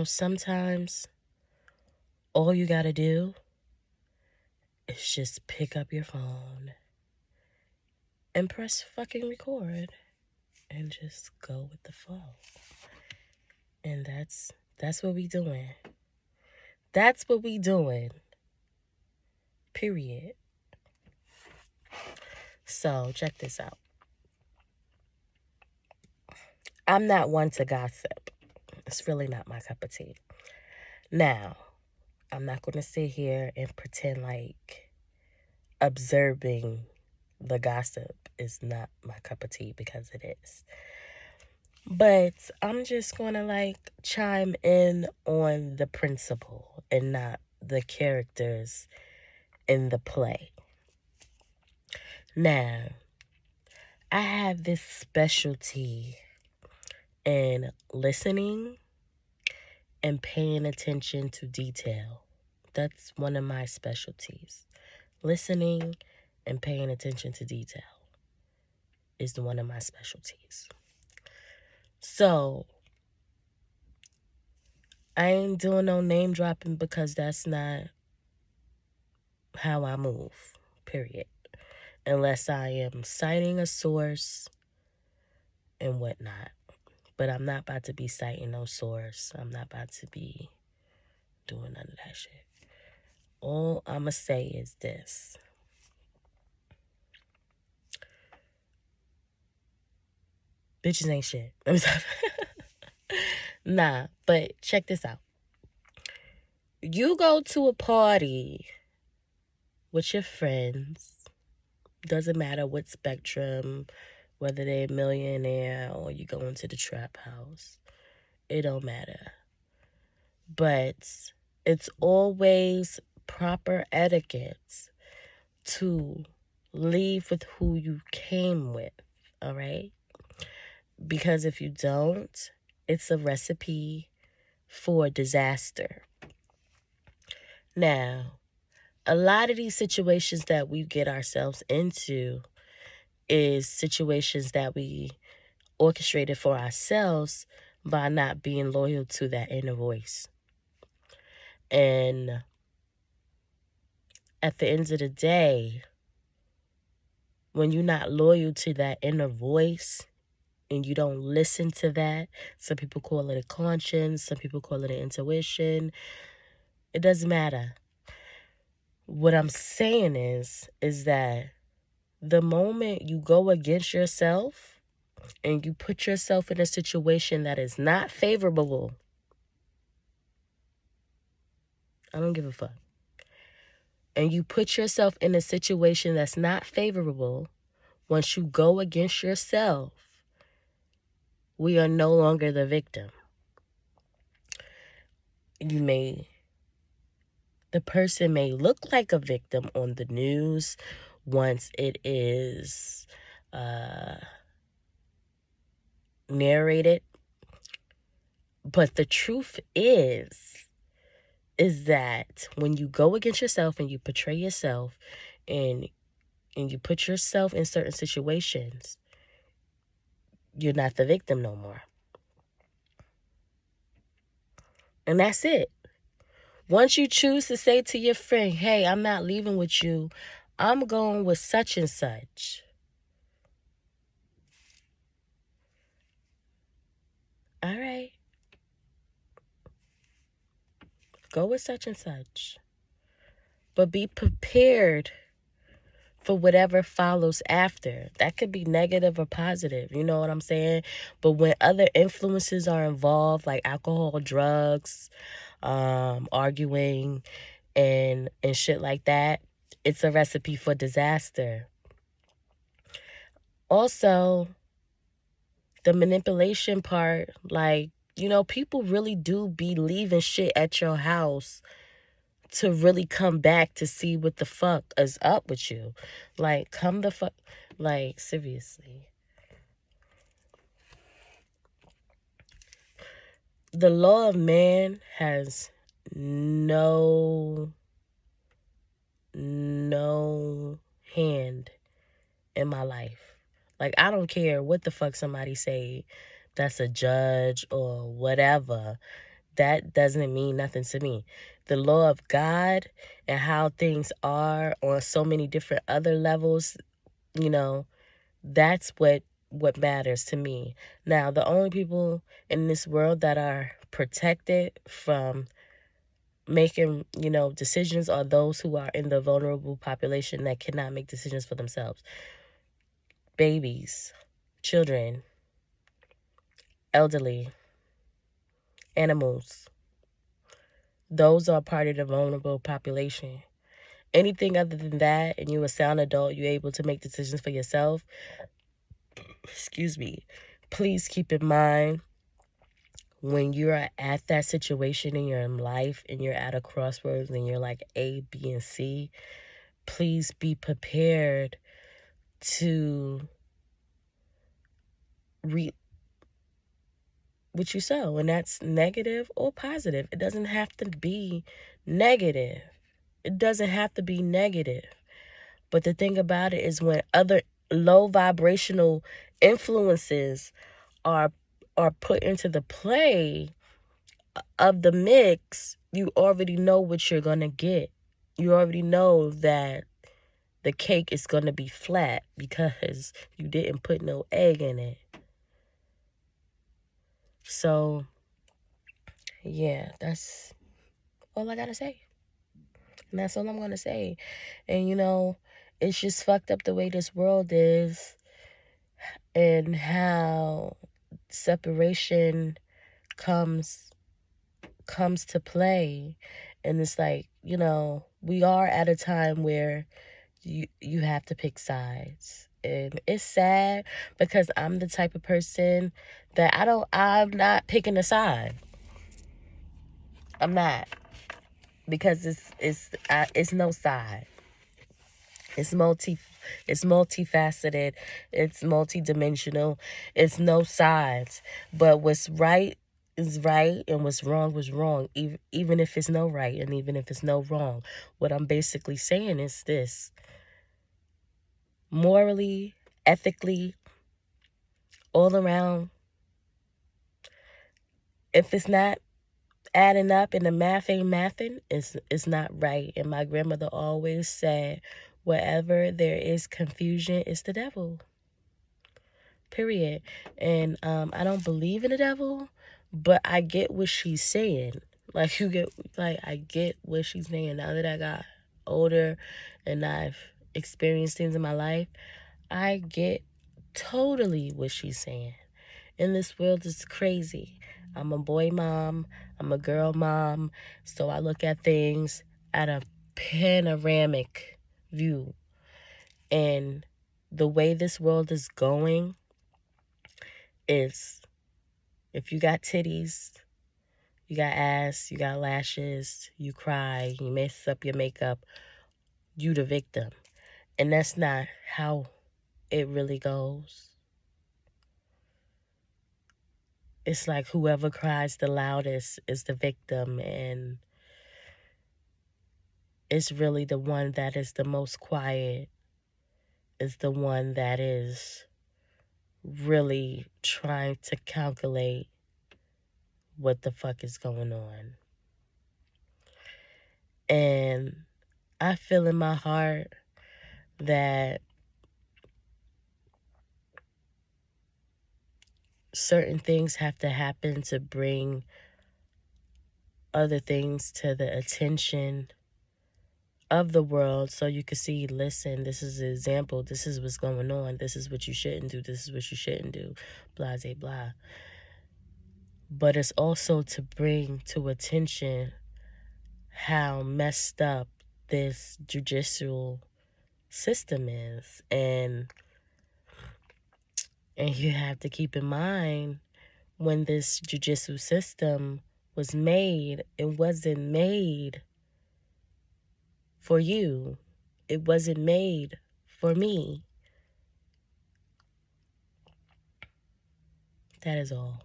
Sometimes all you gotta do is just pick up your phone and press fucking record and just go with the flow. And that's what we doing. That's what we doing. Period. So check this out. I'm not one to gossip. It's really not my cup of tea. Now, I'm not going to sit here and pretend like observing the gossip is not my cup of tea, because it is. But I'm just going to chime in on the principle and not the characters in the play. Now, I have this specialty in listening and paying attention to detail. That's one of my specialties. Listening and paying attention to detail is one of my specialties. So, I ain't doing no name dropping because that's not how I move, period. Unless I am citing a source and whatnot. But I'm not about to be citing no source. I'm not about to be doing none of that shit. All I'ma say is this. Bitches ain't shit. Nah, but check this out. You go to a party with your friends. Doesn't matter what spectrum, whether they're a millionaire or you go into the trap house. It don't matter. But it's always proper etiquette to leave with who you came with, all right? Because if you don't, it's a recipe for disaster. Now, a lot of these situations that we get ourselves into is situations that we orchestrated for ourselves by not being loyal to that inner voice. And at the end of the day, when you're not loyal to that inner voice and you don't listen to that, some people call it a conscience, some people call it an intuition. It doesn't matter. What I'm saying is that the moment you go against yourself and you put yourself in a situation that is not favorable, I don't give a fuck. And you put yourself in a situation that's not favorable, once you go against yourself, we are no longer the victim. The person may look like a victim on the news once it is narrated. But the truth is that when you go against yourself and you portray yourself and you put yourself in certain situations, you're not the victim no more. And that's it. Once you choose to say to your friend, hey, I'm not leaving with you, I'm going with such and such. All right. Go with such and such. But be prepared for whatever follows after. That could be negative or positive. You know what I'm saying? But when other influences are involved, like alcohol, drugs, arguing, and shit like that, it's a recipe for disaster. Also, the manipulation part, people really do be leaving shit at your house to really come back to see what the fuck is up with you. Seriously. The law of man has no hand in my life. I don't care what the fuck somebody say that's a judge or whatever. that doesn't mean nothing to me. The law of God and how things are on so many different other levels, you know, that's what matters to me. Now, the only people in this world that are protected from making, decisions are those who are in the vulnerable population that cannot make decisions for themselves. Babies, children, elderly, animals. Those are part of the vulnerable population. Anything other than that, and you're a sound adult, you're able to make decisions for yourself, excuse me, please keep in mind when you're at that situation in your life and you're at a crossroads and you're like A, B, and C, please be prepared to reap what you sow. And that's negative or positive. It doesn't have to be negative. It doesn't have to be negative. But the thing about it is when other low vibrational influences are put into the play of the mix, you already know what you're going to get. You already know that the cake is going to be flat because you didn't put no egg in it. So, yeah, that's all I got to say. And that's all I'm going to say. And, it's just fucked up the way this world is and how separation comes to play. And it's like, we are at a time where you have to pick sides. And it's sad because I'm the type of person that I'm not picking a side. I'm not, because it's no side. It's multifaceted. It's multidimensional. It's no sides. But what's right is right and what's wrong was wrong, even if it's no right and even if it's no wrong. What I'm basically saying is this: morally, ethically, all around, if it's not adding up and the math ain't mathing, it's not right. And my grandmother always said, wherever there is confusion, it's the devil. Period. And I don't believe in the devil, but I get what she's saying. I get what she's saying. Now that I got older and I've experienced things in my life, I get totally what she's saying. And this world is crazy. I'm a boy mom. I'm a girl mom. So I look at things at a panoramic view. And the way this world is going is, if you got titties, you got ass, you got lashes, you cry, you mess up your makeup, you the victim. And that's not how it really goes. It's like whoever cries the loudest is the victim, and it's really the one that is the most quiet is the one that is really trying to calculate what the fuck is going on. And I feel in my heart that certain things have to happen to bring other things to the attention of the world, so you can see, listen, this is an example, this is what's going on, this is what you shouldn't do, this is what you shouldn't do, blah, blah, blah. But it's also to bring to attention how messed up this judicial system is. And you have to keep in mind, when this judicial system was made, it wasn't made for you. It wasn't made for me. That is all.